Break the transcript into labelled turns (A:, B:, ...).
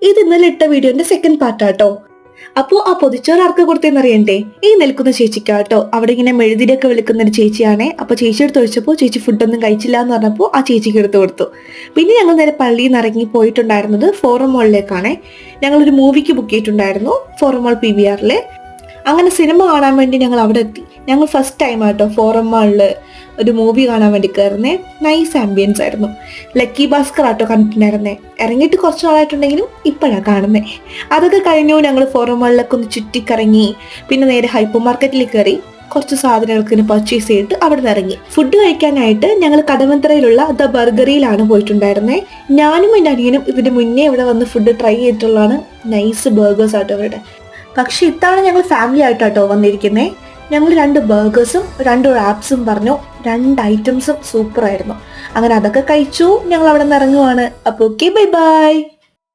A: ഇത് ഇന്നലെ ഇട്ട വീഡിയോന്റെ സെക്കൻഡ് പാർട്ടാട്ടോ. അപ്പോൾ ആ പൊതിച്ചോറ് ആർക്ക് കൊടുത്തേന്നറിയണ്ടേ? ഈ നിൽക്കുന്ന ചേച്ചിക്കാട്ടോ. അവിടെ ഇങ്ങനെ മെഴുതിരിയൊക്കെ വിളിക്കുന്ന ഒരു ചേച്ചിയാണേ. അപ്പൊ ചേച്ചി എടുത്ത് ഒഴിച്ചപ്പോൾ ചേച്ചി ഫുഡൊന്നും കഴിച്ചില്ല എന്ന് പറഞ്ഞപ്പോൾ ആ ചേച്ചിക്ക് എടുത്ത് കൊടുത്തു. പിന്നെ ഞങ്ങൾ നേരെ പള്ളിയിൽ നിന്ന് ഇറങ്ങി പോയിട്ടുണ്ടായിരുന്നത് ഫോറം മോളിലേക്കാണേ. ഞങ്ങളൊരു മൂവിക്ക് ബുക്ക് ചെയ്തിട്ടുണ്ടായിരുന്നു ഫോറം മോൾ PVR. അങ്ങനെ സിനിമ കാണാൻ വേണ്ടി ഞങ്ങൾ അവിടെ എത്തി. ഞങ്ങൾ ഫസ്റ്റ് ടൈം ആട്ടോ ഫോറം മാളിൽ ഒരു മൂവി കാണാൻ വേണ്ടി കയറുന്നേ. നൈസ് ആംബിയൻസ് ആയിരുന്നു. ലക്കി ഭാസ്കർ ആട്ടോ കണ്ടിട്ടുണ്ടായിരുന്നേ. ഇറങ്ങിയിട്ട് കുറച്ച് നാളായിട്ടുണ്ടെങ്കിലും ഇപ്പോഴാണ് കാണുന്നേ. അതൊക്കെ കഴിഞ്ഞു ഞങ്ങൾ ഫോറം മാളിലൊക്കെ ഒന്ന് ചുറ്റിക്കറങ്ങി. പിന്നെ നേരെ ഹൈപ്പർ മാർക്കറ്റിൽ കയറി കുറച്ച് സാധനങ്ങൾക്ക് പർച്ചേസ് ചെയ്തിട്ട് അവിടെ നിന്ന് ഇറങ്ങി. ഫുഡ് കഴിക്കാനായിട്ട് ഞങ്ങൾ കടവന്ത്രയിലുള്ള ദ ബർഗറിയിലാണ് പോയിട്ടുണ്ടായിരുന്നേ. ഞാനും എൻ്റെ അനിയനും ഇതിന് മുന്നേ ഇവിടെ വന്ന് ഫുഡ് ട്രൈ ചെയ്തിട്ടുള്ളതാണ്. നൈസ് ബർഗേഴ്സ് ആട്ടോ ഇവിടെ. പക്ഷെ ഇത്തവണ ഞങ്ങൾ ഫാമിലി ആയിട്ടാട്ടോ വന്നിരിക്കുന്നത്. ഞങ്ങൾ 2 ബർഗേഴ്സും 2 റാപ്സും പറഞ്ഞു. 2 ഐറ്റംസും സൂപ്പറായിരുന്നു. അങ്ങനെ അതൊക്കെ കഴിച്ചു. ഞങ്ങൾ അവിടെ നിന്ന് ഇറങ്ങുവാണ്. അപ്പോൾ ഓക്കെ, ബൈ ബൈ.